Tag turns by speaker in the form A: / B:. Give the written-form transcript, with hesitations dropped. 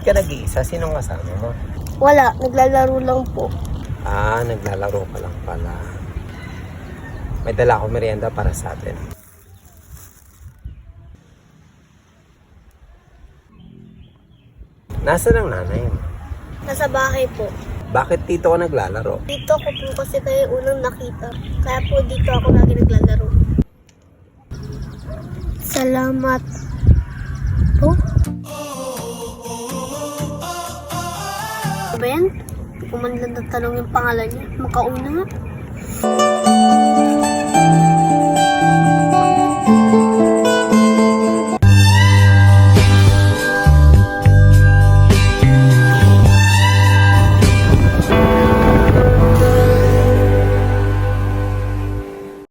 A: ka nag-iisa? Sinong kasama mo?
B: Wala, naglalaro lang po.
A: Naglalaro ka lang pala. May dala ako merienda para sa atin. Nasaan ang nanay mo?
B: Nasa bahay po.
A: Bakit dito ka naglalaro?
B: Dito ko po kasi kayo unang nakita. Kaya po dito ako lagi naglalaro. Salamat po. Ano ba yan? Hindi ko man lang natanong yung pangalan niya. Makauna nga.